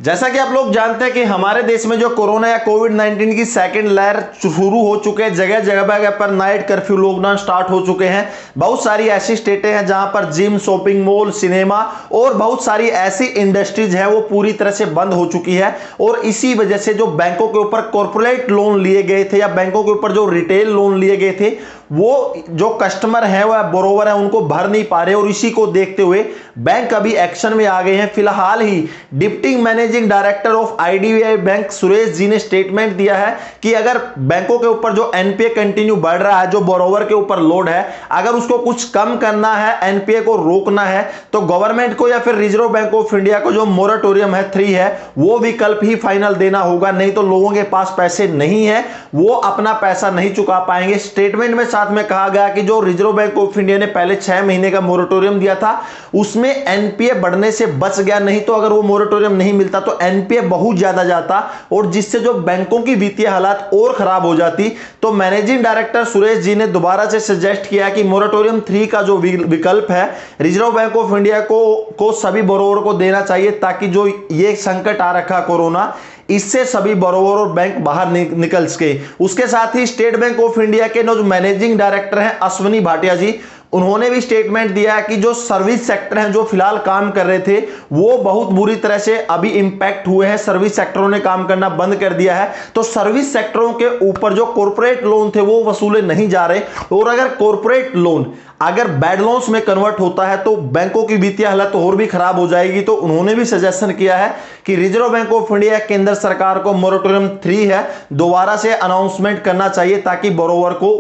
जैसा कि आप लोग जानते हैं कि हमारे देश में जो कोरोना या कोविड-19 की सेकंड लहर शुरू हो चुके हैं, जगह जगह पर नाइट कर्फ्यू लॉकडाउन स्टार्ट हो चुके हैं। बहुत सारी ऐसी स्टेटें हैं जहां पर जिम, शॉपिंग मॉल, सिनेमा और बहुत सारी ऐसी इंडस्ट्रीज है वो पूरी तरह से बंद हो चुकी है। और इसी वजह से जो बैंकों के ऊपर कॉर्पोरेट लोन लिए गए थे या बैंकों के ऊपर जो रिटेल लोन लिए गए थे, वो जो कस्टमर है वह बोरोवर है उनको भर नहीं पा रहे। और इसी को देखते हुए बैंक अभी एक्शन में आ गए हैं। फिलहाल ही deputy managing director of IDBI bank Suresh ji ने स्टेटमेंट दिया है कि अगर बैंकों के ऊपर जो एनपीए कंटिन्यू बढ़ रहा है, जो बोरोवर के ऊपर लोड है, अगर उसको कुछ कम करना है, एनपीए को रोकना है, तो गवर्नमेंट को या फिर रिजर्व बैंक ऑफ इंडिया को जो मोरेटोरियम है 3 है वो विकल्प ही फाइनल देना होगा। नहीं तो लोगों के पास पैसे नहीं है, वो अपना पैसा नहीं चुका पाएंगे। स्टेटमेंट में साथ में कहा गया कि जो रिजर्व बैंक ऑफ इंडिया ने पहले 6 महीने का मोरेटोरियम दिया था उसमें एनपीए बढ़ने से बच गया। नहीं तो अगर वो मोरेटोरियम नहीं मिलता तो एनपीए बहुत ज्यादा जाता और जिससे जो बैंकों की वित्तीय हालत और खराब हो जाती। तो मैनेजिंग डायरेक्टर सुरेश जी ने दोबारा से सजेस्ट किया कि मोरेटोरियम 3 का जो विकल्प है रिजर्व बैंक ऑफ इंडिया को सभी बोरोवर को देना चाहिए, ताकि जो ये संकट आ रखा कोरोना, इससे सभी बोरोवर और बैंक बाहर निकल सके। उसके साथ ही स्टेट बैंक ऑफ इंडिया के जो मैनेजिंग डायरेक्टर हैं अश्विनी भाटिया जी, उन्होंने भी स्टेटमेंट दिया है कि जो सर्विस सेक्टर हैं जो फिलहाल काम कर रहे थे वो बहुत बुरी तरह से अभी इंपैक्ट हुए हैं। सर्विस सेक्टरों ने काम करना बंद कर दिया है। तो सर्विस सेक्टरों के ऊपर जो कॉर्पोरेट लोन थे वो वसूले नहीं जा रहे। और अगर कॉर्पोरेट लोन अगर बैड लोन्स में कन्वर्ट होता है तो बैंकों की वित्तीय हालत और भी खराब हो जाएगी। तो उन्होंने भी सजेशन किया है कि रिजर्व बैंक ऑफ इंडिया केंद्र सरकार को मोरेटोरियम 3 है दोबारा से अनाउंसमेंट करना चाहिए, ताकि बोरोवर को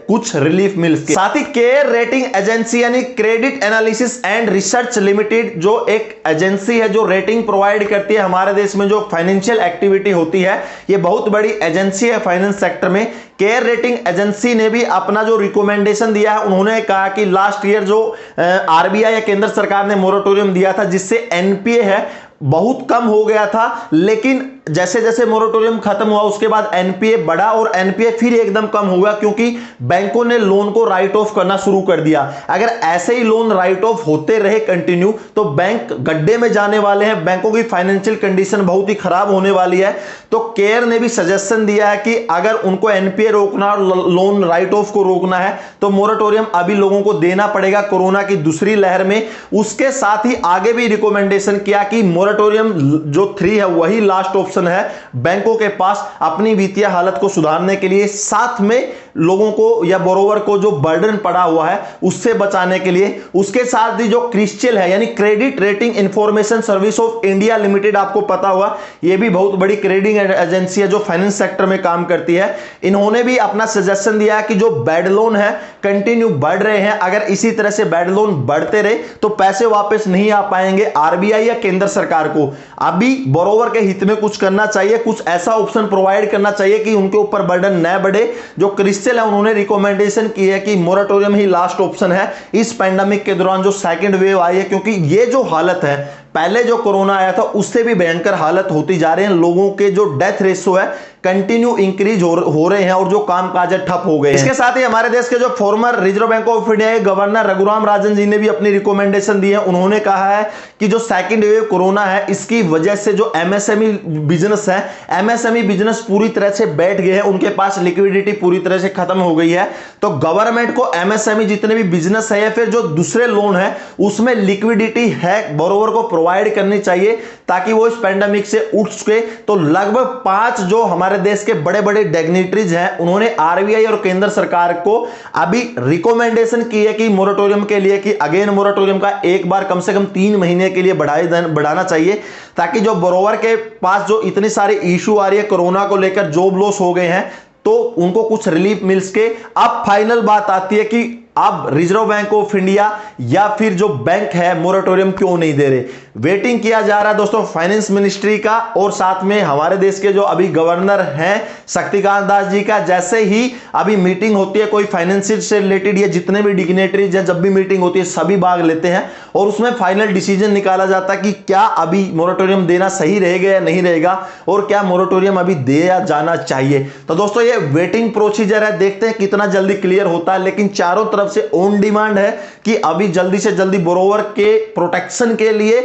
कुछ रिलीफ मिल सके। साथ ही केयर रेटिंग एजेंसी यानी credit analysis and research limited जो एक एजेंसी है जो रेटिंग प्रोवाइड करती है हमारे देश में जो फाइनेंशियल एक्टिविटी होती है, ये बहुत बड़ी एजेंसी है फाइनेंस सेक्टर में। केयर रेटिंग एजेंसी ने भी अपना जो रिकमेंडेशन दिया है, उन्होंने कहा कि लास्ट ईयर जो आरबीआई या केंद्र सरकार ने मोरेटोरियम दिया था जिससे एनपीए है बहुत कम हो गया था, लेकिन जैसे जैसे मोरेटोरियम खत्म हुआ उसके बाद एनपीए बढ़ा और एनपीए फिर एकदम कम हुआ, क्योंकि बैंकों ने लोन को राइट ऑफ करना शुरू कर दिया। अगर ऐसे ही लोन राइट ऑफ होते रहे कंटिन्यू तो बैंक गड्ढे में जाने वाले हैं, बैंकों की फाइनेंशियल कंडीशन बहुत ही खराब होने वाली है। तो केयर ने भी सजेशन दिया है कि अगर उनको एनपीए रोकना और लोन राइट ऑफ को रोकना है तो मोरेटोरियम अभी लोगों को देना पड़ेगा कोरोना की दूसरी लहर में। उसके साथ ही आगे भी रिकमेंडेशन किया कि मोरेटोरियम जो 3 है वही लास्ट ऑप्शन है बैंकों के पास अपनी वित्तीय हालत को सुधारने के लिए, साथ में लोगों को या बोरोवर को जो बर्डन पड़ा हुआ है उससे बचाने के लिए। उसके साथ ही जो क्रिस्टल है यानी credit rating information service of India limited, आपको पता हुआ ये भी बहुत बड़ी क्रेडिट एजेंसी है जो फाइनेंस सेक्टर में काम करती है। इन्होंने भी अपना सजेशन दिया है कि जो बैड लोन है कंटिन्यू बढ़ रहे हैं, अगर इसी तरह से बैड लोन बढ़ते रहे तो पैसे वापस नहीं आ पाएंगे आरबीआई या केंद्र सरकार को। अभी बोरोवर के हित में कुछ करना चाहिए, कुछ ऐसा ऑप्शन प्रोवाइड करना चाहिए कि उनके ऊपर बर्डन न बढ़े। जो क्रिस्टल है उन्होंने रिकमेंडेशन की है कि मोरेटोरियम ही लास्ट ऑप्शन है इस पैंडेमिक के दौरान जो सेकंड वेव आई है, क्योंकि ये जो हालत है पहले जो कोरोना आया था उससे भी भयंकर हालत होती जा रही है। लोगों के जो डेथ रेशो है कंटिन्यू इंक्रीज हो रहे हैं और जो कामकाज ठप हो गए हैं। इसके साथ ही हमारे देश के जो farmer reserve bank of India के गवर्नर रघुराम राजन जी ने भी अपनी रिकमेंडेशन दी है। उन्होंने कहा है कि जो सेकंड वेव कोरोना है इसकी वजह से जो एमएसएमई बिजनेस है, एमएसएमई बिजनेस पूरी तरह से बैठ गए हैं, उनके पास लिक्विडिटी पूरी तरह से खत्म हो गई है। तो गवर्नमेंट को एमएसएमई जितने भी बिजनेस है या फिर जो दूसरे लोन है उसमें लिक्विडिटी है बोरोवर को प्रोवाइड करनी चाहिए ताकि वो इस पैंडेमिक से उठ सके। तो लगभग 5 जो हमारे देश के बड़े बड़े डिग्निटरीज हैं उन्होंने आरबीआई और केंद्र सरकार को अभी रिकमेंडेशन की है कि मोरेटोरियम के लिए कि अगेन मोरेटोरियम का एक बार कम से कम 3 महीने के लिए बढ़ाना चाहिए, ताकि जो बोरोवर के पास जो इतनी सारी इशू आ रही है कोरोना को लेकर, जॉब लॉस हो गए हैं, तो उनको कुछ रिलीफ मिल सके। अब फाइनल बात आती है कि अब रिजर्व बैंक ऑफ इंडिया या फिर जो बैंक है मोरेटोरियम क्यों नहीं दे रहे। वेटिंग किया जा रहा है दोस्तों फाइनेंस मिनिस्ट्री का और साथ में हमारे देश के जो अभी गवर्नर हैं शक्तिकांत दास जी का। जैसे ही अभी मीटिंग होती है कोई फाइनेंशियल से रिलेटेड या जितने भी डिग्नेटरीज है, जब भी मीटिंग होती है सभी भाग लेते हैं और उसमें फाइनल डिसीजन निकाला जाता है कि क्या अभी मोरेटोरियम देना सही रहेगा या नहीं रहेगा और क्या मोरेटोरियम अभी दिया जाना चाहिए। तो दोस्तों ये वेटिंग प्रोसीजर है, देखते हैं कितना जल्दी क्लियर होता है। लेकिन चारों तरफ से ऑन डिमांड है कि अभी जल्दी से जल्दी बोरोवर के प्रोटेक्शन के लिए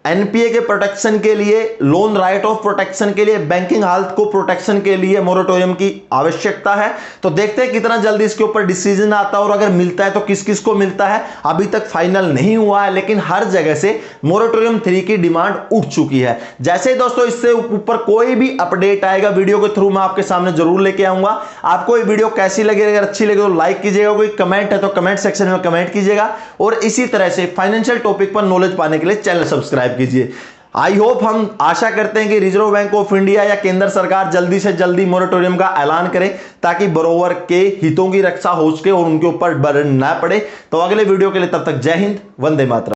एनपीए के प्रोटेक्शन के लिए, लोन राइट ऑफ प्रोटेक्शन के लिए, बैंकिंग हेल्थ को प्रोटेक्शन के लिए मोरेटोरियम की आवश्यकता है। तो देखते हैं कितना जल्दी इसके ऊपर डिसीजन आता है और अगर मिलता है तो किस किस को मिलता है। अभी तक फाइनल नहीं हुआ है, लेकिन हर जगह से मोरेटोरियम 3 की डिमांड उठ चुकी है। जैसे ही दोस्तों इससे ऊपर कोई भी अपडेट आएगा वीडियो के थ्रू मैं आपके सामने जरूर लेके आऊंगा। आपको ये वीडियो कैसी लगी, अगर अच्छी लगे तो लाइक कीजिएगा, कोई कमेंट है तो कमेंट सेक्शन में कमेंट कीजिएगा और इसी तरह से फाइनेंशियल टॉपिक पर नॉलेज पाने के लिए चैनल सब्सक्राइब कीजिए। आई होप, हम आशा करते हैं कि रिजर्व बैंक ऑफ इंडिया या केंद्र सरकार जल्दी से जल्दी मोरेटोरियम का ऐलान करे ताकि बरोवर के हितों की रक्षा हो सके और उनके ऊपर बर्डन ना पड़े। तो अगले वीडियो के लिए तब तक जय हिंद, वंदे मातरम।